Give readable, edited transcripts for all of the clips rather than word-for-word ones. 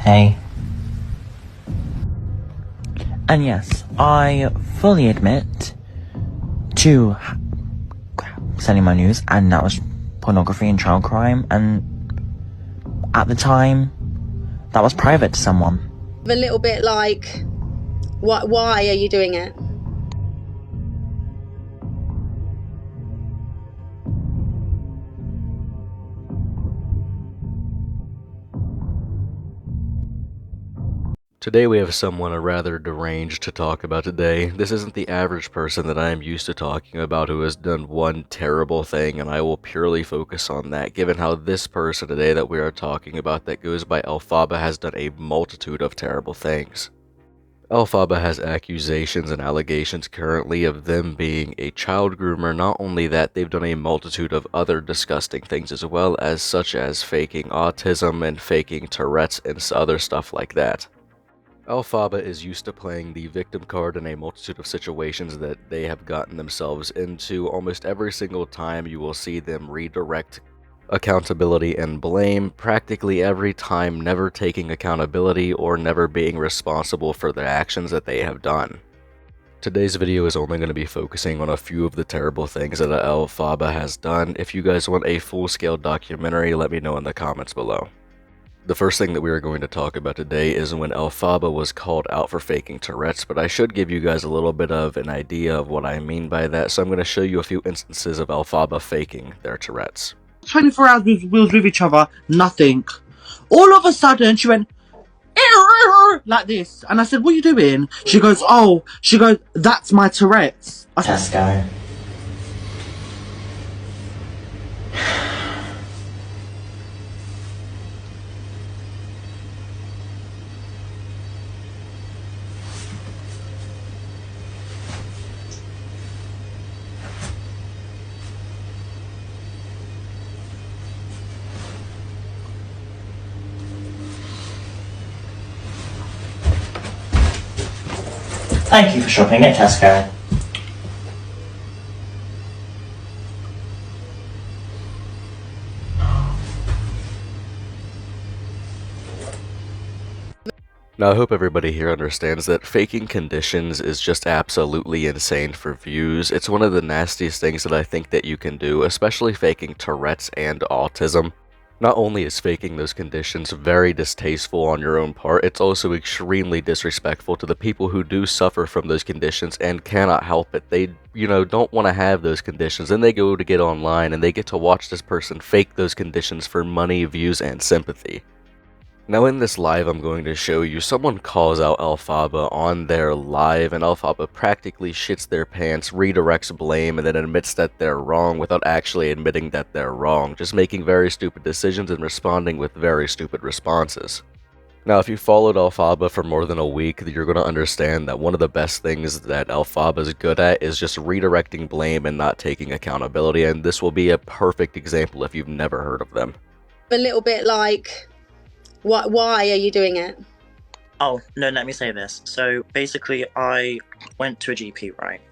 Hey. And yes, I fully admit to sending my news, and that was pornography and child crime, and at the time, that was private to someone. A little bit like, why are you doing it? Today we have someone rather deranged to talk about today. This isn't the average person that I am used to talking about who has done one terrible thing, and I will purely focus on that, given how this person today that we are talking about that goes by Elphaba has done a multitude of terrible things. Elphaba has accusations and allegations currently of them being a child groomer. Not only that, they've done a multitude of other disgusting things as well, as such as faking autism and faking Tourettes and other stuff like that. Elphaba is used to playing the victim card in a multitude of situations that they have gotten themselves into. Almost every single time you will see them redirect accountability and blame, practically every time never taking accountability or never being responsible for the actions that they have done. Today's video is only going to be focusing on a few of the terrible things that Elphaba has done. If you guys want a full-scale documentary, let me know in the comments below. The first thing that we are going to talk about today is when Elphaba was called out for faking Tourette's, but I should give you guys a little bit of an idea of what I mean by that, so I'm going to show you a few instances of Elphaba faking their Tourette's. 24 hours we was with each other, nothing. All of a sudden, she went, like this. And I said, what are you doing? She goes, that's my Tourette's. I said, Tesco. Thank you for shopping at Tesco. Now, I hope everybody here understands that faking conditions is just absolutely insane for views. It's one of the nastiest things that I think that you can do, especially faking Tourette's and autism. Not only is faking those conditions very distasteful on your own part, it's also extremely disrespectful to the people who do suffer from those conditions and cannot help it. They, don't want to have those conditions, and they go to get online and they get to watch this person fake those conditions for money, views, and sympathy. Now in this live, I'm going to show you someone calls out Elphaba on their live, and Elphaba practically shits their pants, redirects blame, and then admits that they're wrong without actually admitting that they're wrong, just making very stupid decisions and responding with very stupid responses. Now, if you followed Elphaba for more than a week, you're going to understand that one of the best things that Elphaba is good at is just redirecting blame and not taking accountability, and this will be a perfect example if you've never heard of them. A little bit like, why are you doing it? Oh, no, let me say this. So basically, I went to a GP, right?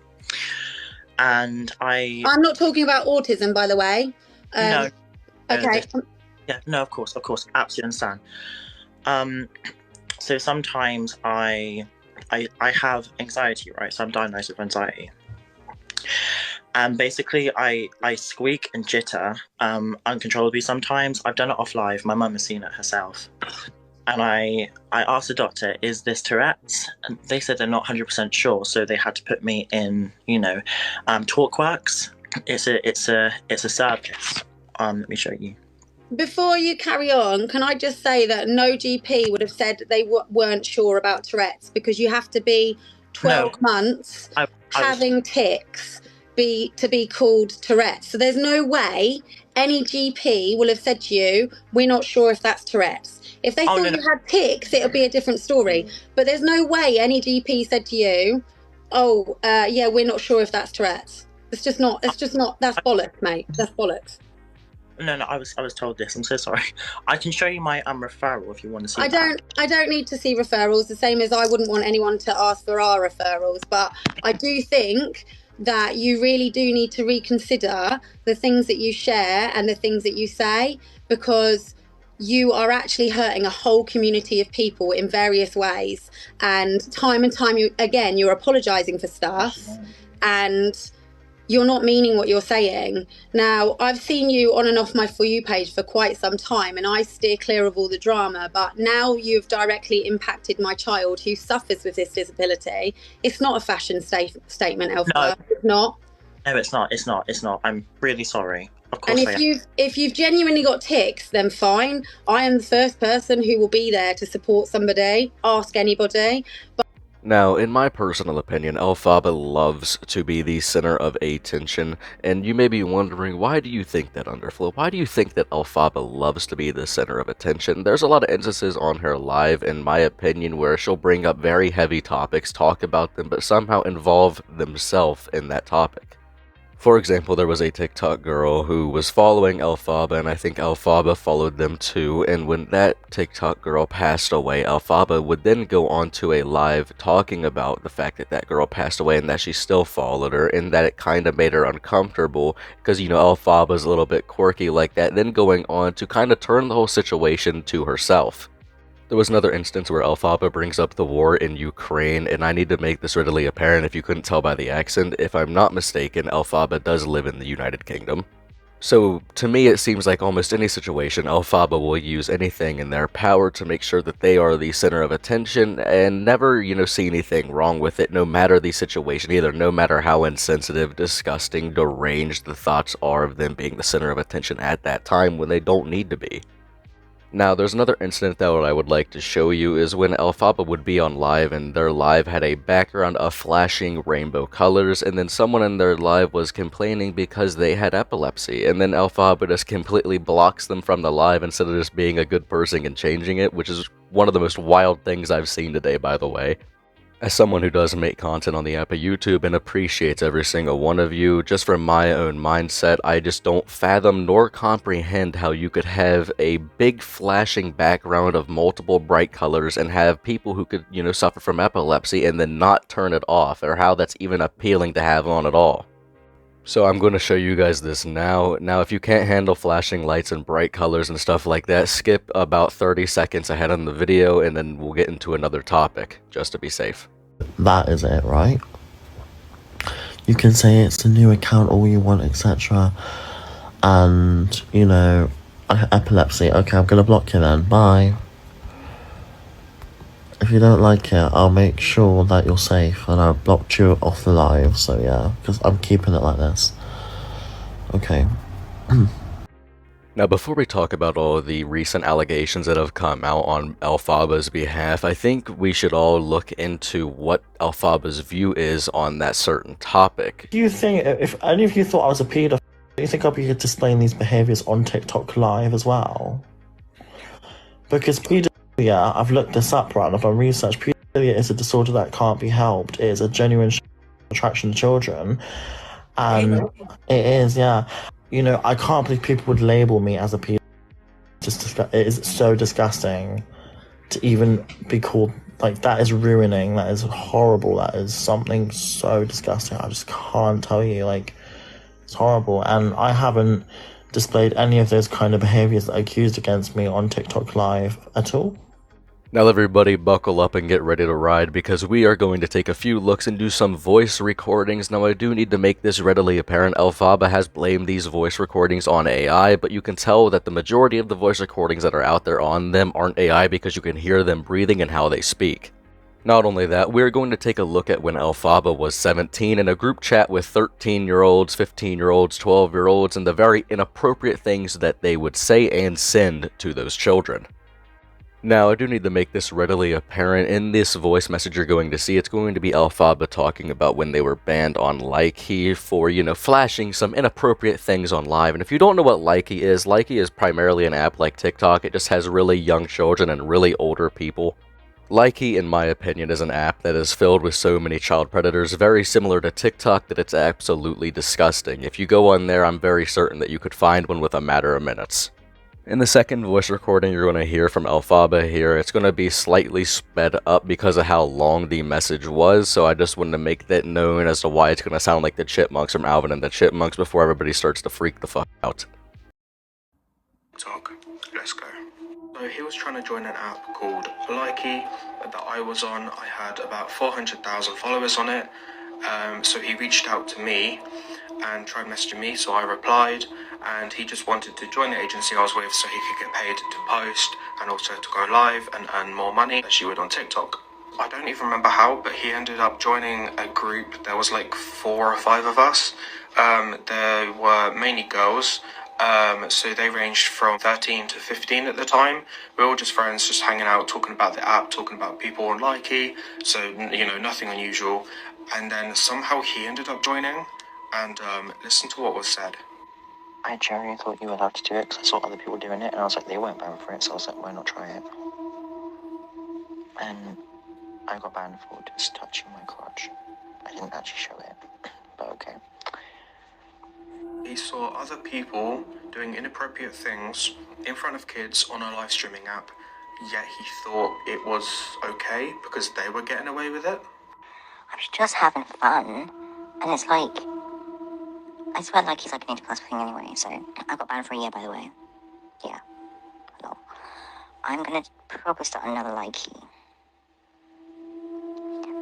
And I'm not talking about autism, by the way. No. Okay. Yeah, no, of course, absolutely understand. So sometimes I have anxiety, right? So I'm diagnosed with anxiety. And basically, I squeak and jitter uncontrollably sometimes. I've done it off live. My mum has seen it herself. And I asked the doctor, is this Tourette's? And they said they're not 100% sure, so they had to put me in, TalkWorks. It's a service. Let me show you. Before you carry on, can I just say that no GP would have said they weren't sure about Tourette's, because you have to be 12 months having tics to be called Tourette's. So there's no way any GP will have said to you, we're not sure if that's Tourette's. If they thought you had tics, it would be a different story. But there's no way any GP said to you, yeah, we're not sure if that's Tourette's. It's just not, that's bollocks, mate. That's bollocks. No, I was told this. I'm so sorry. I can show you my referral if you want to see. I don't need to see referrals, the same as I wouldn't want anyone to ask for our referrals. But I do think that you really do need to reconsider the things that you share and the things that you say, because you are actually hurting a whole community of people in various ways. And time again, you're apologizing for stuff and you're not meaning what you're saying. Now, I've seen you on and off my For You page for quite some time, and I steer clear of all the drama, but now you've directly impacted my child who suffers with this disability. It's not a fashion statement, Elphaba. No. It's not. No, it's not. I'm really sorry. Of course. And if you've genuinely got tics, then fine. I am the first person who will be there to support somebody. Ask anybody. Now, in my personal opinion, Elphaba loves to be the center of attention, and you may be wondering, why do you think that, Underflow? Why do you think that Elphaba loves to be the center of attention? There's a lot of instances on her live, in my opinion, where she'll bring up very heavy topics, talk about them, but somehow involve themselves in that topic. For example, there was a TikTok girl who was following Elphaba, and I think Elphaba followed them too, and when that TikTok girl passed away, Elphaba would then go on to a live talking about the fact that that girl passed away and that she still followed her, and that it kind of made her uncomfortable, because, you know, Elphaba's a little bit quirky like that, then going on to kind of turn the whole situation to herself. There was another instance where Elphaba brings up the war in Ukraine, and I need to make this readily apparent if you couldn't tell by the accent. If I'm not mistaken, Elphaba does live in the United Kingdom. So, to me, it seems like almost any situation, Elphaba will use anything in their power to make sure that they are the center of attention, and never, you know, see anything wrong with it, no matter the situation either, no matter how insensitive, disgusting, deranged the thoughts are of them being the center of attention at that time when they don't need to be. Now, there's another incident that I would like to show you is when Elphaba would be on live, and their live had a background of flashing rainbow colors, and then someone in their live was complaining because they had epilepsy, and then Elphaba just completely blocks them from the live instead of just being a good person and changing it, which is one of the most wild things I've seen today, by the way. As someone who does make content on the app of YouTube and appreciates every single one of you, just from my own mindset, I just don't fathom nor comprehend how you could have a big flashing background of multiple bright colors and have people who could, you know, suffer from epilepsy and then not turn it off, or how that's even appealing to have on at all. So I'm going to show you guys this now. Now, if you can't handle flashing lights and bright colors and stuff like that, skip about 30 seconds ahead on the video, and then we'll get into another topic, just to be safe. That is it, right? You can say it's a new account all you want, etc. And, you know, epilepsy. Okay, I'm going to block you then. Bye. If you don't like it, I'll make sure that you're safe, and I've blocked you off the live, so yeah, because I'm keeping it like this. Okay. Now, before we talk about all of the recent allegations that have come out on Elphaba's behalf, I think we should all look into what Elphaba's view is on that certain topic. Do you think, if any of you thought I was a pedophile, do you think I'll be displaying these behaviours on TikTok live as well? Because pedophilia, I've looked this up, right, and I've done research. Pedophilia is a disorder that can't be helped. It is a genuine attraction to children. And it is, yeah. You know, I can't believe people would label me as a pedophile. It is so disgusting to even be called, like, that is ruining, that is horrible, that is something so disgusting. I just can't tell you, like, it's horrible. And I haven't displayed any of those kind of behaviours that are accused against me on TikTok Live at all. Now everybody buckle up and get ready to ride, because we are going to take a few looks and do some voice recordings. Now I do need to make this readily apparent, Elphaba has blamed these voice recordings on AI, but you can tell that the majority of the voice recordings that are out there on them aren't AI because you can hear them breathing and how they speak. Not only that, we're going to take a look at when Elphaba was 17 in a group chat with 13-year-olds, 15-year-olds, 12-year-olds, and the very inappropriate things that they would say and send to those children. Now, I do need to make this readily apparent. In this voice message you're going to see, it's going to be Elphaba talking about when they were banned on Likey for, you know, flashing some inappropriate things on live. And if you don't know what Likey is primarily an app like TikTok. It just has really young children and really older people. Likey, in my opinion, is an app that is filled with so many child predators, very similar to TikTok, that it's absolutely disgusting. If you go on there, I'm very certain that you could find one with a matter of minutes. In the second voice recording you're going to hear from Elphaba here, it's going to be slightly sped up because of how long the message was, so I just wanted to make that known as to why it's going to sound like the Chipmunks from Alvin and the Chipmunks before everybody starts to freak the fuck out. Talk. Let's go. So he was trying to join an app called Likey that I was on. I had about 400,000 followers on it. So he reached out to me and tried messaging me, so I replied, and he just wanted to join the agency I was with so he could get paid to post and also to go live and earn more money as you would on TikTok. I don't even remember how, but he ended up joining a group. There was like 4 or 5 of us. There were mainly girls. So they ranged from 13 to 15 at the time. We were all just friends, just hanging out, talking about the app, talking about people on Likey. So, you know, nothing unusual. And then somehow he ended up joining, and listen to what was said. I genuinely thought you were allowed to do it because I saw other people doing it, and I was like, they weren't banned for it, so I was like, why not try it? And I got banned for just touching my crotch. I didn't actually show it, but okay. He saw other people doing inappropriate things in front of kids on a live streaming app, yet he thought it was okay because they were getting away with it. I was just having fun, and it's like, I swear like he's like an 80+ thing anyway, so I got banned for a year, by the way. Yeah, lol. I'm gonna probably start another Likey.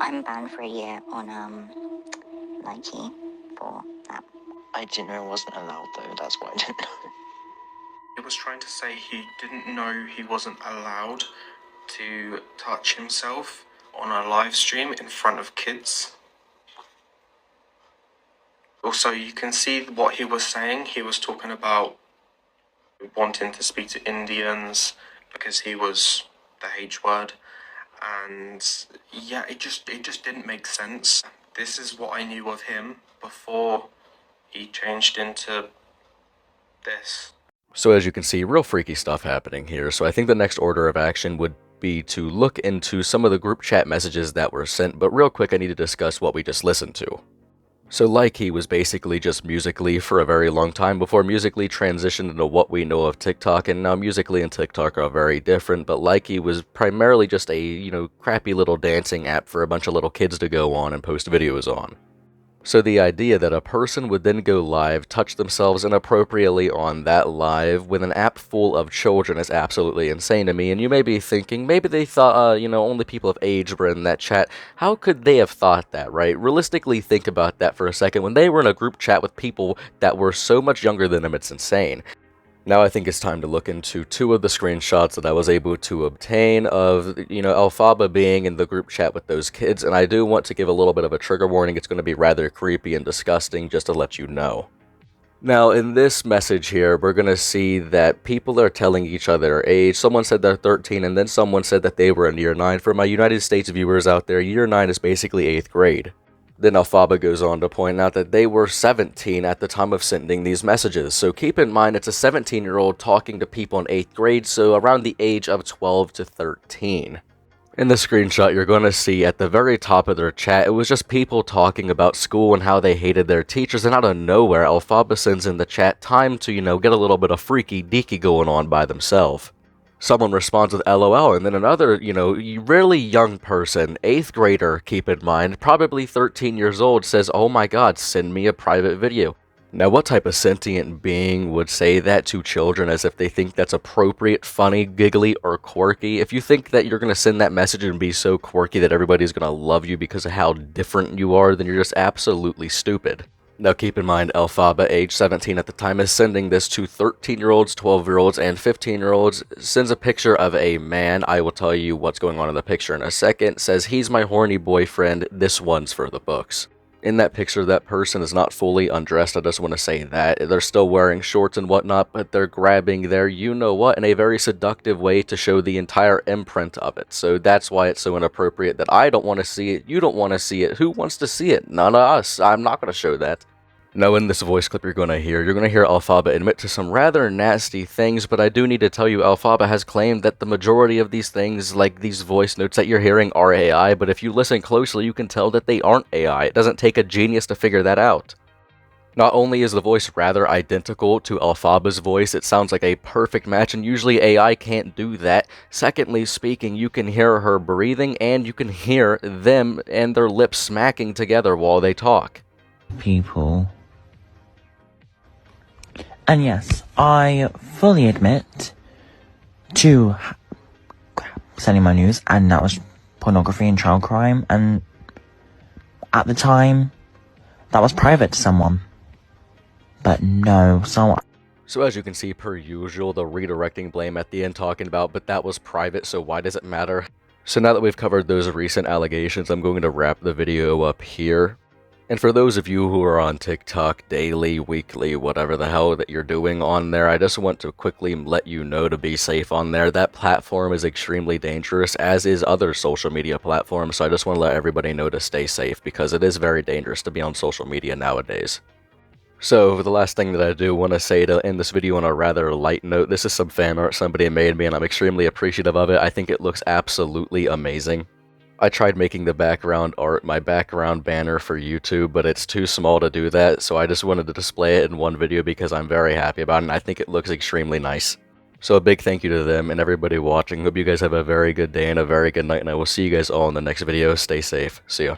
I'm banned for a year on Likey for that. I didn't know it wasn't allowed though, that's why I didn't know. He was trying to say he didn't know he wasn't allowed to touch himself on a live stream in front of kids. Also, you can see what he was saying. He was talking about wanting to speak to Indians because he was the H word. And yeah, it just didn't make sense. This is what I knew of him before he changed into this. So as you can see, real freaky stuff happening here. So I think the next order of action would be to look into some of the group chat messages that were sent, but real quick I need to discuss what we just listened to. So Likey was basically just Musical.ly for a very long time before Musical.ly transitioned into what we know of TikTok, and now Musical.ly and TikTok are very different, but Likey was primarily just a, crappy little dancing app for a bunch of little kids to go on and post videos on. So the idea that a person would then go live, touch themselves inappropriately on that live with an app full of children is absolutely insane to me, and you may be thinking, maybe they thought, only people of age were in that chat. How could they have thought that, right? Realistically, think about that for a second. When they were in a group chat with people that were so much younger than them, it's insane. Now I think it's time to look into 2 of the screenshots that I was able to obtain of, Elphaba being in the group chat with those kids, and I do want to give a little bit of a trigger warning. It's going to be rather creepy and disgusting, just to let you know. Now, in this message here, we're going to see that people are telling each other their age. Someone said they're 13, and then someone said that they were in year 9. For my United States viewers out there, year 9 is basically 8th grade. Then Elphaba goes on to point out that they were 17 at the time of sending these messages. So keep in mind, it's a 17-year-old talking to people in 8th grade, so around the age of 12 to 13. In the screenshot, you're going to see at the very top of their chat, it was just people talking about school and how they hated their teachers, and out of nowhere, Elphaba sends in the chat time to, get a little bit of freaky deaky going on by themselves. Someone responds with LOL, and then another, really young person, 8th grader, keep in mind, probably 13 years old, says, oh my god, send me a private video. Now, what type of sentient being would say that to children as if they think that's appropriate, funny, giggly, or quirky? If you think that you're going to send that message and be so quirky that everybody's going to love you because of how different you are, then you're just absolutely stupid. Now keep in mind, Elphaba, age 17 at the time, is sending this to 13-year-olds, 12-year-olds, and 15-year-olds, sends a picture of a man. I will tell you what's going on in the picture in a second. Says, he's my horny boyfriend, this one's for the books. In that picture, that person is not fully undressed, I just want to say that. They're still wearing shorts and whatnot, but they're grabbing their you-know-what in a very seductive way to show the entire imprint of it. So that's why it's so inappropriate that I don't want to see it, you don't want to see it. Who wants to see it? None of us. I'm not going to show that. Now in this voice clip you're going to hear Elphaba admit to some rather nasty things, but I do need to tell you Elphaba has claimed that the majority of these things, like these voice notes that you're hearing, are AI, but if you listen closely you can tell that they aren't AI. It doesn't take a genius to figure that out. Not only is the voice rather identical to Elphaba's voice, it sounds like a perfect match, and usually AI can't do that. Secondly speaking, you can hear her breathing, and you can hear them and their lips smacking together while they talk. People. And yes, I fully admit to sending my news, and that was pornography and child crime, and at the time, that was private to someone. But no, someone... So as you can see, per usual, the redirecting blame at the end talking about, but that was private, so why does it matter? So now that we've covered those recent allegations, I'm going to wrap the video up here. And for those of you who are on TikTok daily, weekly, whatever the hell that you're doing on there, I just want to quickly let you know to be safe on there. That platform is extremely dangerous, as is other social media platforms, so I just want to let everybody know to stay safe, because it is very dangerous to be on social media nowadays. So, the last thing that I do want to say to end this video on a rather light note, this is some fan art somebody made me, and I'm extremely appreciative of it. I think it looks absolutely amazing. I tried making the background art my background banner for YouTube, but it's too small to do that, so I just wanted to display it in one video because I'm very happy about it, and I think it looks extremely nice. So a big thank you to them and everybody watching. Hope you guys have a very good day and a very good night, and I will see you guys all in the next video. Stay safe. See ya.